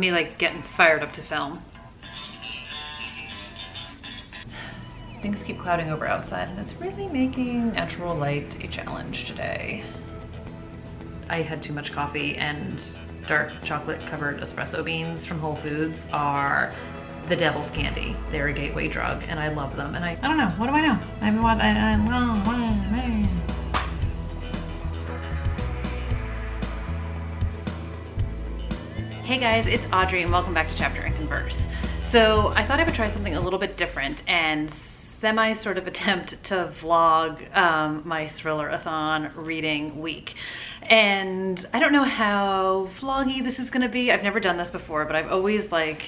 me like getting fired up to film. Things keep clouding over outside and it's really making natural light a challenge today. I had too much coffee, and dark chocolate covered espresso beans from Whole Foods are the devil's candy. They're a gateway drug and I love them. And I don't know, what do I know? Hey guys, it's Audrey and welcome back to Chapter and Converse. So I thought I would try something a little bit different and sort of attempt to vlog my Thrillerathon reading week. And I don't know how vloggy this is gonna be. I've never done this before, but I've always like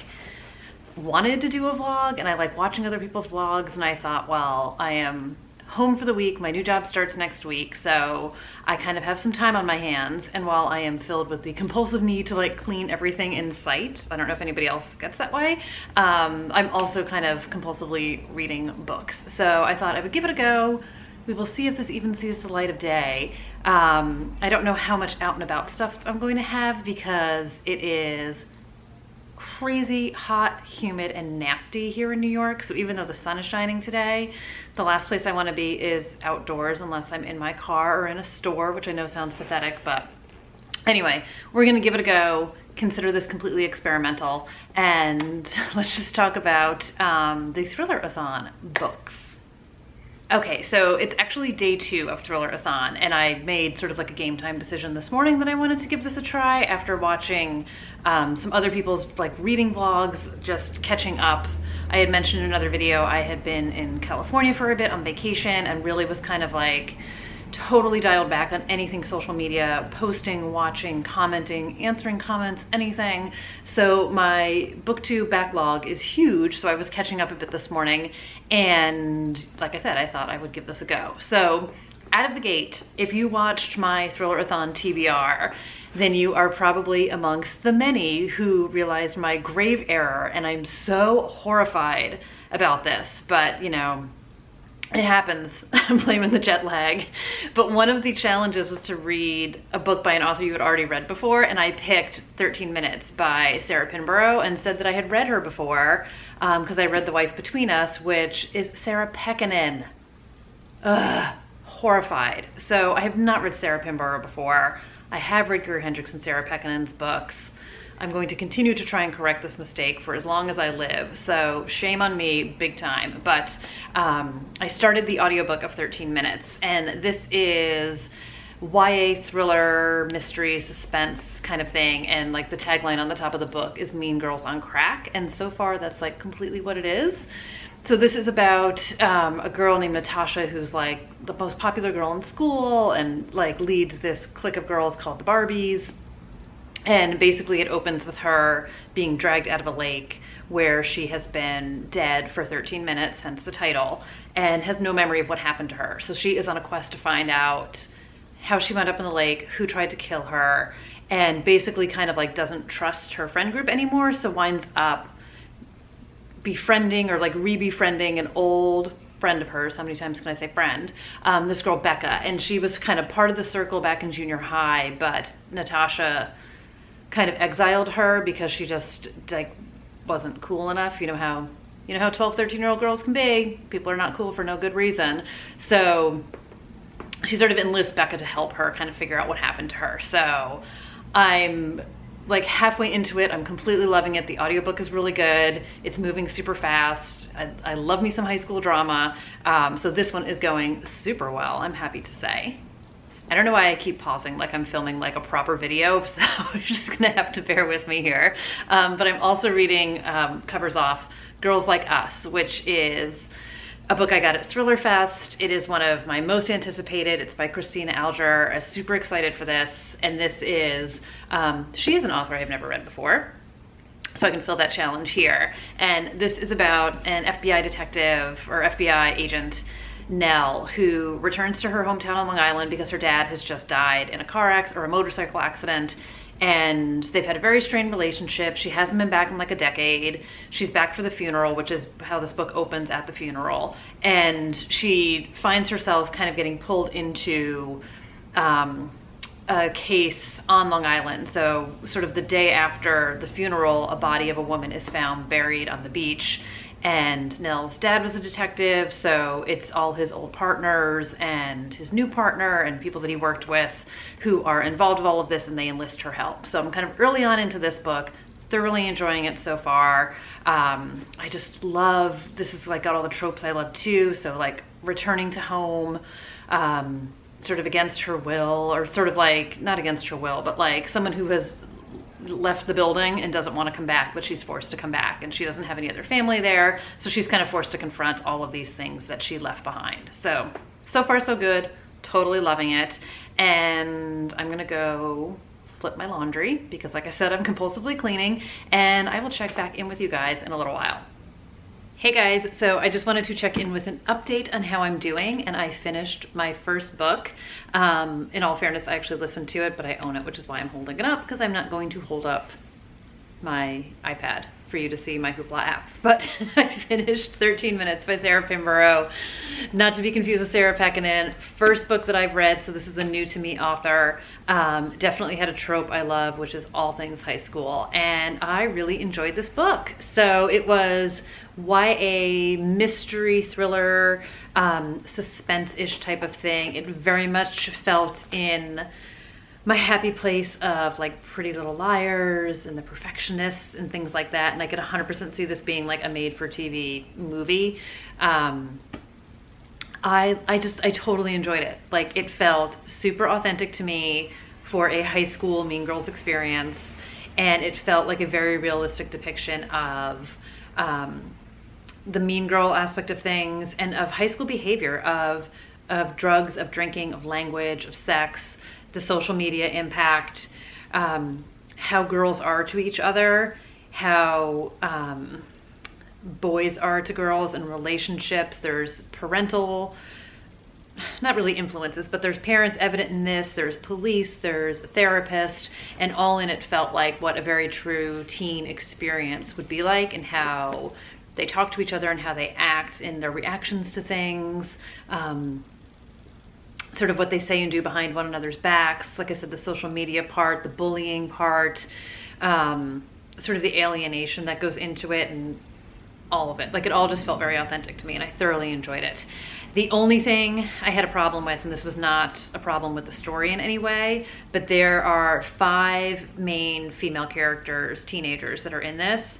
wanted to do a vlog, and I like watching other people's vlogs, and I thought, well, I am home for the week. My new job starts next week, so I kind of have some time on my hands. And while I am filled with the compulsive need to like clean everything in sight, I don't know if anybody else gets that way, I'm also kind of compulsively reading books. So I thought I would give it a go. We will see if this even sees the light of day. I don't know how much out and about stuff I'm going to have because it is crazy hot, humid, and nasty here in New York. So even though the sun is shining today, the last place I want to be is outdoors unless I'm in my car or in a store, which I know sounds pathetic, but anyway, we're gonna give it a go. Consider this completely experimental, and let's just talk about the Thrillerathon books. Okay, so it's actually day 2 of Thrillerathon, and I made sort of like a game time decision this morning that I wanted to give this a try after watching some other people's like reading vlogs, just catching up. I had mentioned in another video I had been in California for a bit on vacation and really was kind of like totally dialed back on anything social media, posting, watching, commenting, answering comments, anything. So my booktube backlog is huge, so I was catching up a bit this morning, and like I said, I thought I would give this a go. So out of the gate, if you watched my Thrillerathon TBR, then you are probably amongst the many who realized my grave error, and I'm so horrified about this, but you know, it happens. I'm blaming the jet lag. But one of the challenges was to read a book by an author you had already read before, and I picked 13 Minutes by Sarah Pinborough and said that I had read her before because I read The Wife Between Us, which is Sarah Pekkanen. Ugh, horrified. So I have not read Sarah Pinborough before. I have read Greer Hendricks and Sarah Pekkanen's books. I'm going to continue to try and correct this mistake for as long as I live, so shame on me big time. But I started the audiobook of 13 Minutes, and this is YA thriller, mystery, suspense kind of thing, and like the tagline on the top of the book is Mean Girls on Crack, and so far that's like completely what it is. So this is about a girl named Natasha who's like the most popular girl in school and like leads this clique of girls called the Barbies. And basically it opens with her being dragged out of a lake where she has been dead for 13 minutes, hence the title, and has no memory of what happened to her. So she is on a quest to find out how she wound up in the lake, who tried to kill her, and basically kind of like doesn't trust her friend group anymore, so winds up befriending or like re-befriending an old friend of hers. How many times can I say friend? This girl Becca, and she was kind of part of the circle back in junior high, but Natasha kind of exiled her because she just like wasn't cool enough. You know how 12, 13-year-old girls can be. People are not cool for no good reason. So she sort of enlists Becca to help her kind of figure out what happened to her. So I'm like halfway into it. I'm completely loving it. The audiobook is really good. It's moving super fast. I love me some high school drama. So this one is going super well, I'm happy to say. I don't know why I keep pausing like I'm filming like a proper video, so you're just gonna have to bear with me here. But I'm also reading, covers off, Girls Like Us, which is a book I got at Thriller Fest. It is one of my most anticipated. It's by Christina Alger. I'm super excited for this. And this is, she is an author I've never read before, so I can fill that challenge here. And this is about an FBI detective or FBI agent, Nell, who returns to her hometown on Long Island because her dad has just died in a car accident or a motorcycle accident, and they've had a very strained relationship. She hasn't been back in like a decade. She's back for the funeral, which is how this book opens, at the funeral, and she finds herself kind of getting pulled into a case on Long Island. So sort of the day after the funeral, a body of a woman is found buried on the beach. And Nell's dad was a detective, so it's all his old partners and his new partner and people that he worked with who are involved with all of this, and they enlist her help. So I'm kind of early on into this book, thoroughly enjoying it so far. I just love, this is like got all the tropes I love too. So like returning to home, sort of against her will, or sort of like, not against her will, but like someone who has left the building and doesn't want to come back, but she's forced to come back, and she doesn't have any other family there. So she's kind of forced to confront all of these things that she left behind. So far so good, totally loving it. And I'm gonna go flip my laundry because like I said, I'm compulsively cleaning, and I will check back in with you guys in a little while. Hey guys, so I just wanted to check in with an update on how I'm doing, and I finished my first book. In all fairness, I actually listened to it, but I own it, which is why I'm holding it up, because I'm not going to hold up my iPad for you to see my Hoopla app. But I finished 13 Minutes by Sarah Pinborough, not to be confused with Sarah Pekkanen. First book that I've read, so this is a new to me author. Definitely had a trope I love, which is all things high school, and I really enjoyed this book. So it was YA mystery thriller, suspense-ish type of thing. It very much felt in my happy place of like Pretty Little Liars and The Perfectionists and things like that. And I could 100% see this being like a made-for-TV movie. I totally enjoyed it. Like, it felt super authentic to me for a high school Mean Girls experience. And it felt like a very realistic depiction of the mean girl aspect of things, and of high school behavior, of drugs, of drinking, of language, of sex, the social media impact, how girls are to each other, how boys are to girls in relationships. There's parental, not really influences, but there's parents evident in this, there's police, there's a therapist, and all in it felt like what a very true teen experience would be like, and how they talk to each other and how they act in their reactions to things, sort of what they say and do behind one another's backs. Like I said, the social media part, the bullying part, sort of the alienation that goes into it, and all of it. Like, it all just felt very authentic to me, and I thoroughly enjoyed it. The only thing I had a problem with, and this was not a problem with the story in any way, but there are 5 main female characters, teenagers, that are in this.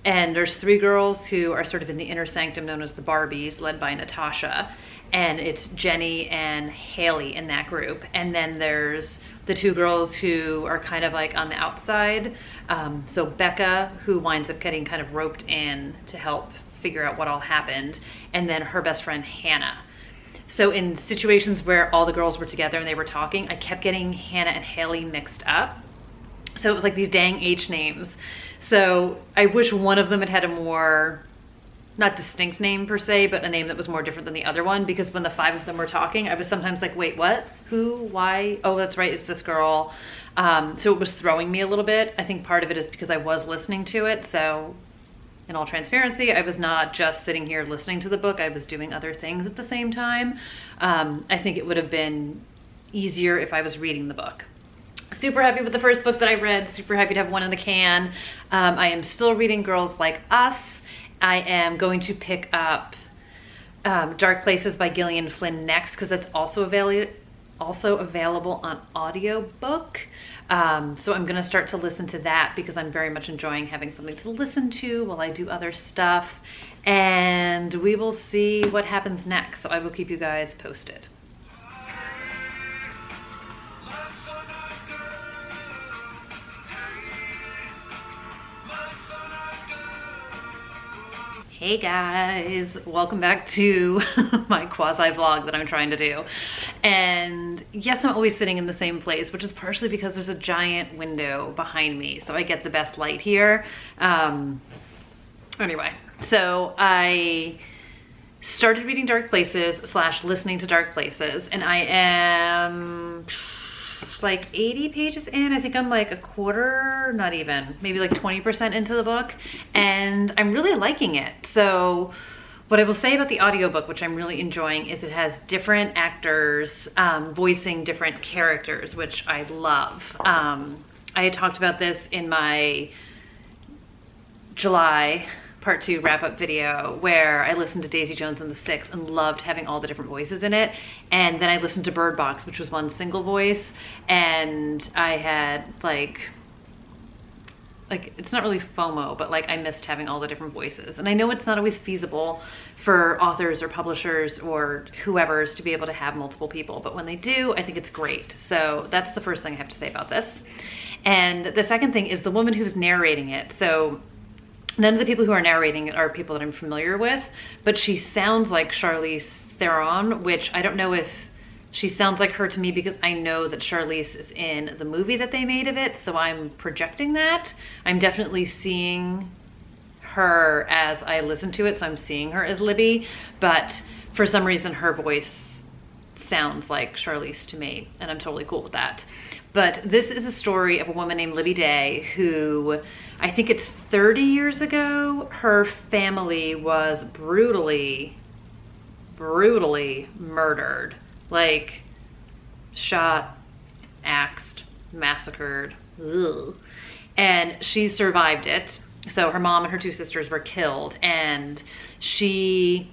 And there's 3 girls who are sort of in the inner sanctum known as the Barbies, led by Natasha. And it's Jenny and Haley in that group. And then there's the 2 girls who are kind of like on the outside. So Becca, who winds up getting kind of roped in to help figure out what all happened. And then her best friend, Hannah. So in situations where all the girls were together and they were talking, I kept getting Hannah and Haley mixed up. So it was like these dang H names. So I wish one of them had had a more, not distinct name per se, but a name that was more different than the other one, because when the 5 of them were talking, I was sometimes like, wait, what? Who? Why? Oh, that's right, it's this girl. So it was throwing me a little bit. I think part of it is because I was listening to it. So in all transparency, I was not just sitting here listening to the book, I was doing other things at the same time. I think it would have been easier if I was reading the book. Super happy with the first book that I read, super happy to have one in the can. I am still reading Girls Like Us. I am going to pick up Dark Places by Gillian Flynn next, because that's also available on audiobook. So I'm gonna start to listen to that, because I'm very much enjoying having something to listen to while I do other stuff. And we will see what happens next. So I will keep you guys posted. Hey guys, welcome back to my quasi vlog that I'm trying to do. And yes, I'm always sitting in the same place, which is partially because there's a giant window behind me, so I get the best light here. Anyway, so I started reading Dark Places / listening to Dark Places, and I am like 80 pages in. I think I'm like a quarter, not even, maybe like 20% into the book, and I'm really liking it. So What I will say about the audiobook, which I'm really enjoying, is it has different actors voicing different characters, which I love. I had talked about this in my July part 2 wrap-up video where I listened to Daisy Jones and the Six and loved having all the different voices in it. And then I listened to Bird Box, which was one single voice, and I had like it's not really FOMO, but like I missed having all the different voices. And I know it's not always feasible for authors or publishers or whoever's to be able to have multiple people, but when they do, I think it's great. So that's the first thing I have to say about this. And the second thing is the woman who's narrating it. So none of the people who are narrating it are people that I'm familiar with, but she sounds like Charlize Theron, which I don't know if she sounds like her to me because I know that Charlize is in the movie that they made of it, so I'm projecting that. I'm definitely seeing her as I listen to it, so I'm seeing her as Libby, but for some reason her voice sounds like Charlize to me, and I'm totally cool with that. But this is a story of a woman named Libby Day who, I think it's 30 years ago, her family was brutally murdered. Like, shot, axed, massacred. Ugh. And she survived it. So her mom and her 2 sisters were killed, and she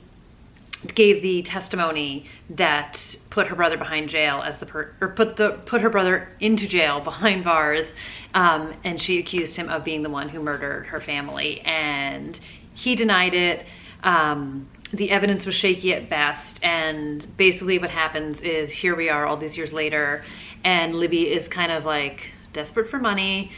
gave the testimony that put her brother behind jail as put her brother into jail behind bars, and she accused him of being the one who murdered her family, and he denied it. The evidence was shaky at best, and basically what happens is here we are all these years later, and Libby is kind of like desperate for money,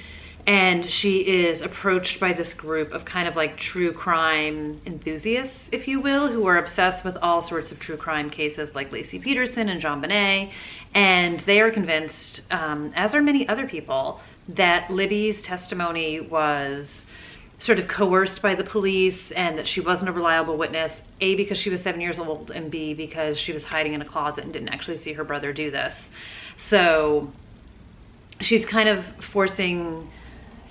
and she is approached by this group of kind of like true crime enthusiasts, if you will, who are obsessed with all sorts of true crime cases like Lacey Peterson and Jean Bonnet, and they are convinced, as are many other people, that Libby's testimony was sort of coerced by the police and that she wasn't a reliable witness, A, because she was 7 years old, and B, because she was hiding in a closet and didn't actually see her brother do this. So she's kind of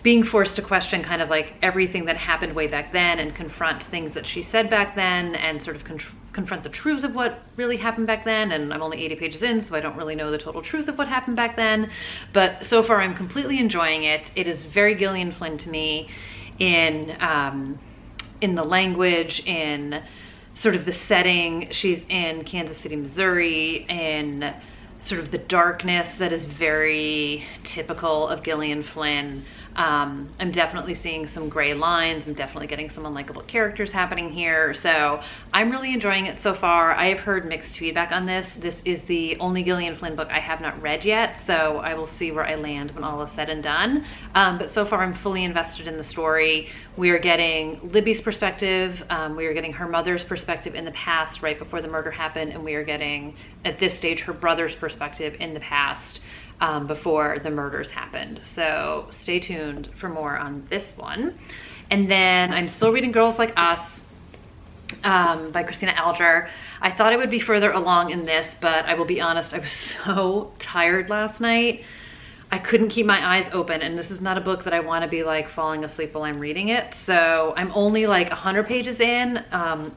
being forced to question kind of like everything that happened way back then and confront things that she said back then and sort of confront the truth of what really happened back then. And I'm only 80 pages in, so I don't really know the total truth of what happened back then. But so far I'm completely enjoying it. It is very Gillian Flynn to me in the language, in sort of the setting. She's in Kansas City, Missouri, in sort of the darkness that is very typical of Gillian Flynn. I'm definitely seeing some gray lines. I'm definitely getting some unlikable characters happening here. So I'm really enjoying it so far. I have heard mixed feedback on this. This is the only Gillian Flynn book I have not read yet, so I will see where I land when all is said and done. But so far I'm fully invested in the story. We are getting Libby's perspective. We are getting her mother's perspective in the past right before the murder happened, and we are getting, at this stage, her brother's perspective in the past before the murders happened. So stay tuned for more on this one. And then I'm still reading Girls Like Us by Christina Alger. I thought I would be further along in this, but I will be honest, I was so tired last night. I couldn't keep my eyes open, and this is not a book that I want to be like falling asleep while I'm reading it. So I'm only like 100 pages in.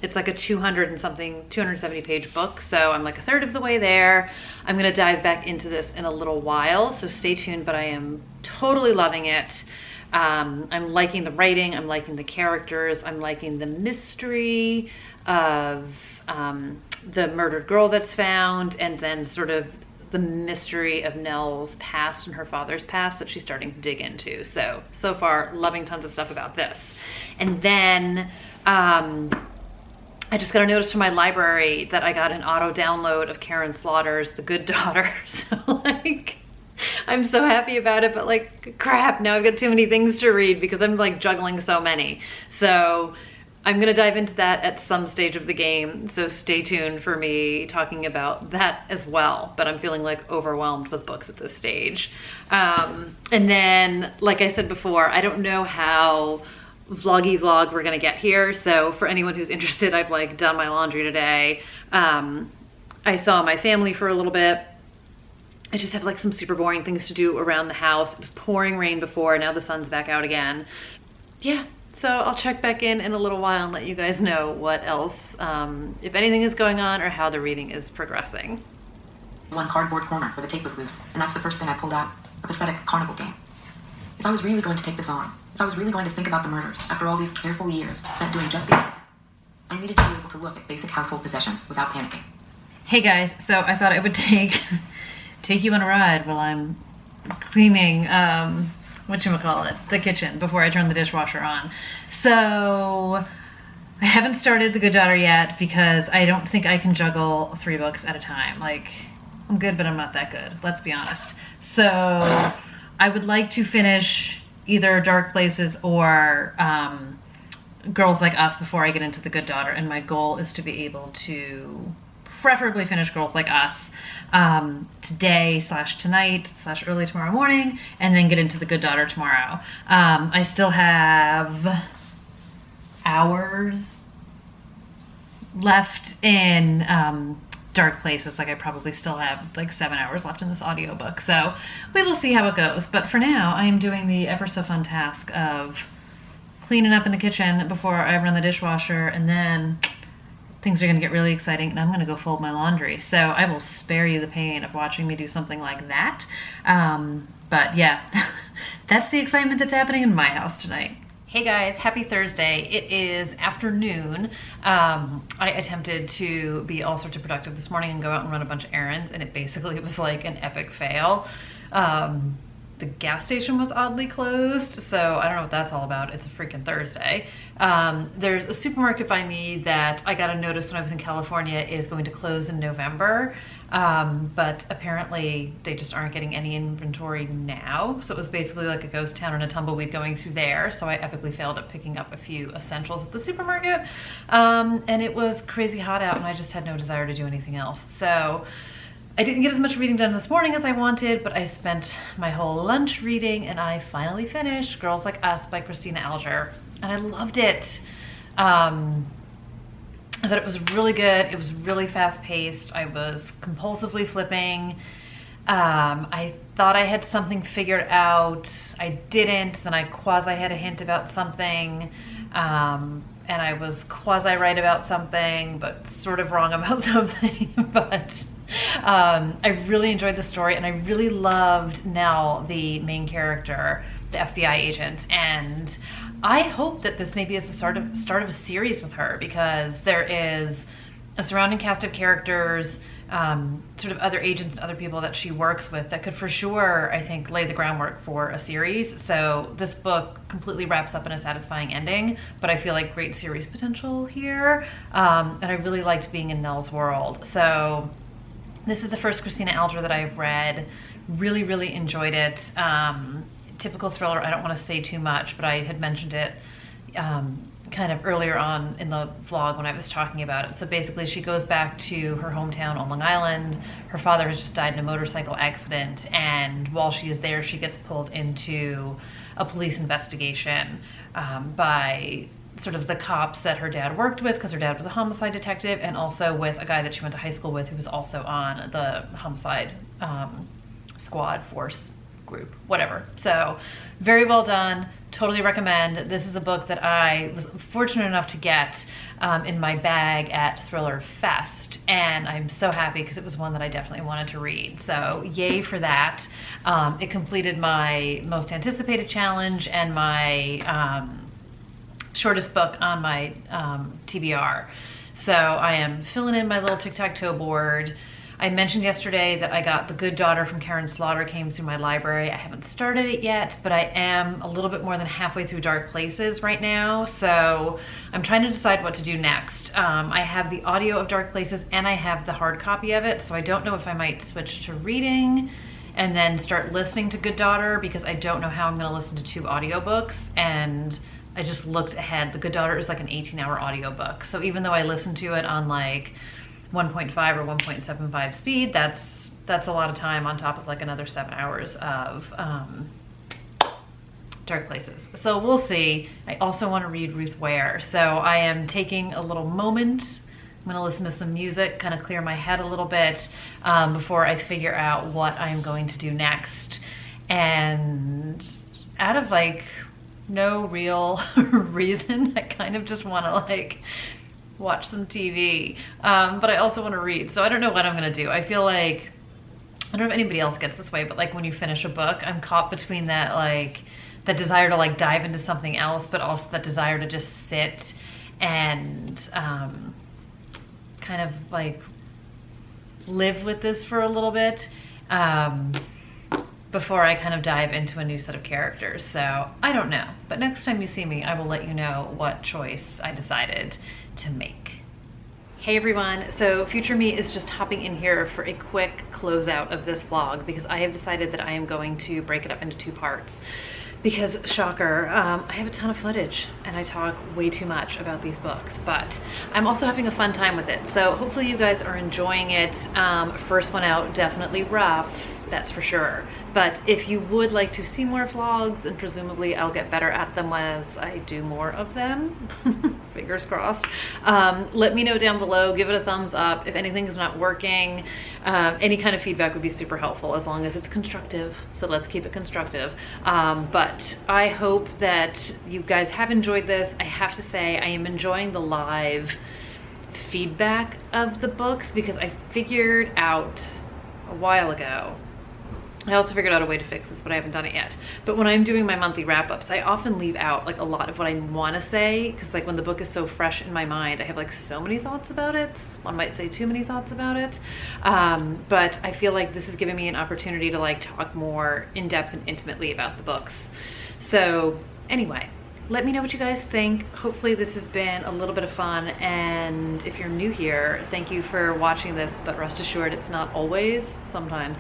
It's like a 270 page book. So I'm like a third of the way there. I'm going to dive back into this in a little while. So stay tuned, but I am totally loving it. I'm liking the writing. I'm liking the characters. I'm liking the mystery of the murdered girl that's found, and then sort of the mystery of Nell's past and her father's past that she's starting to dig into. So far, loving tons of stuff about this. And then I just got a notice from my library that I got an auto download of Karen Slaughter's The Good Daughter. So like, I'm so happy about it, but like, crap, now I've got too many things to read because I'm like juggling so many. So I'm gonna dive into that at some stage of the game, so stay tuned for me talking about that as well. But I'm feeling like overwhelmed with books at this stage. And then, like I said before, I don't know how vloggy vlog we're gonna get here. So for anyone who's interested, I've like done my laundry today. I saw my family for a little bit. I just have like some super boring things to do around the house. It was pouring rain before, now the sun's back out again. Yeah. So I'll check back in a little while and let you guys know what else, if anything is going on or how the reading is progressing. One cardboard corner where the tape was loose, and that's the first thing I pulled out. A pathetic carnival game. If I was really going to take this on, if I was really going to think about the murders after all these careful years spent doing just these, I needed to be able to look at basic household possessions without panicking. Hey guys, so I thought I would take you on a ride while I'm cleaning, whatchamacallit, the kitchen before I turn the dishwasher on. So I haven't started The Good Daughter yet because I don't think I can juggle 3 books at a time. Like, I'm good, but I'm not that good. Let's be honest. So I would like to finish either Dark Places or Girls Like Us before I get into The Good Daughter, and my goal is to be able to preferably finish Girls Like Us today / tonight / early tomorrow morning, and then get into The Good Daughter tomorrow. I still have hours left in Dark Places. Like, I probably still have like 7 hours left in this audiobook, so we will see how it goes. But for now, I am doing the ever so fun task of cleaning up in the kitchen before I run the dishwasher, and then things are going to get really exciting and I'm going to go fold my laundry. So I will spare you the pain of watching me do something like that. But yeah, that's the excitement that's happening in my house tonight. Hey guys, happy Thursday. It is afternoon. I attempted to be all sorts of productive this morning and go out and run a bunch of errands, and it basically was like an epic fail. The gas station was oddly closed, so I don't know what that's all about. It's a freaking Thursday. There's a supermarket by me that I got a notice when I was in California is going to close in November, but apparently they just aren't getting any inventory now. So it was basically like a ghost town and a tumbleweed going through there. So I epically failed at picking up a few essentials at the supermarket. And it was crazy hot out and I just had no desire to do anything else. So I didn't get as much reading done this morning as I wanted, but I spent my whole lunch reading, and I finally finished Girls Like Us by Christina Alger, and I loved it. I thought it was really good. It was really fast-paced. I was compulsively flipping. I thought I had something figured out. I didn't. Then I quasi had a hint about something. And I was quasi-right about something, but sort of wrong about something. But I really enjoyed the story, and I really loved Nell, the main character, the FBI agent. And I hope that this maybe is the start of a series with her, because there is a surrounding cast of characters, sort of other agents and other people that she works with that could for sure, I think, lay the groundwork for a series. So this book completely wraps up in a satisfying ending, but I feel like great series potential here. And I really liked being in Nell's world. So this is the first Christina Alger that I've read. Really, really enjoyed it. Typical thriller, I don't want to say too much, but I had mentioned it kind of earlier on in the vlog when I was talking about it. So basically she goes back to her hometown on Long Island. Her father has just died in a motorcycle accident, and while she is there, she gets pulled into a police investigation by sort of the cops that her dad worked with, because her dad was a homicide detective, and also with a guy that she went to high school with who was also on the homicide squad force group, whatever. So very well done. Totally recommend. This is a book that I was fortunate enough to get in my bag at Thriller Fest, and I'm so happy because it was one that I definitely wanted to read. So yay for that. It completed my most anticipated challenge and my shortest book on my TBR. So I am filling in my little tic-tac-toe board. I mentioned yesterday that I got The Good Daughter from Karen Slaughter, came through my library. I haven't started it yet, but I am a little bit more than halfway through Dark Places right now. So I'm trying to decide what to do next. I have the audio of Dark Places and I have the hard copy of it. So I don't know if I might switch to reading and then start listening to Good Daughter, because I don't know how I'm gonna listen to 2 audiobooks. And I just looked ahead. The Good Daughter is like an 18-hour audiobook. So even though I listen to it on like 1.5 or 1.75 speed, that's a lot of time on top of like another 7 hours of Dark Places. So we'll see. I also want to read Ruth Ware. So I am taking a little moment. I'm going to listen to some music, kind of clear my head a little bit before I figure out what I'm going to do next. And out of like no real reason. I kind of just want to like watch some TV, but I also want to read. So I don't know what I'm gonna do. I feel like, I don't know if anybody else gets this way, but like when you finish a book, I'm caught between that like that desire to like dive into something else, but also that desire to just sit and kind of like live with this for a little bit before I kind of dive into a new set of characters. So I don't know, but next time you see me, I will let you know what choice I decided to make. Hey everyone, so future me is just hopping in here for a quick closeout of this vlog because I have decided that I am going to break it up into 2 parts. Because, shocker, I have a ton of footage and I talk way too much about these books, but I'm also having a fun time with it. So hopefully you guys are enjoying it. First one out, definitely rough, that's for sure. But if you would like to see more vlogs, and presumably I'll get better at them as I do more of them, fingers crossed, let me know down below, give it a thumbs up. If anything is not working, any kind of feedback would be super helpful as long as it's constructive. So let's keep it constructive. But I hope that you guys have enjoyed this. I have to say I am enjoying the live feedback of the books because I figured out a while ago, I also figured out a way to fix this, but I haven't done it yet. But when I'm doing my monthly wrap-ups, I often leave out like a lot of what I want to say because like when the book is so fresh in my mind, I have like so many thoughts about it. One might say too many thoughts about it. But I feel like this is giving me an opportunity to like talk more in depth and intimately about the books. So anyway, let me know what you guys think. Hopefully this has been a little bit of fun, and if you're new here, thank you for watching this, but rest assured it's not always, sometimes,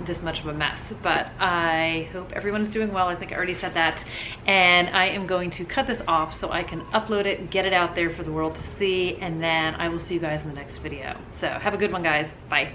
this much of a mess. But I hope everyone is doing well. I think I already said that, and I am going to cut this off so I can upload it, get it out there for the world to see, and then I will see you guys in the next video. So have a good one, guys. Bye.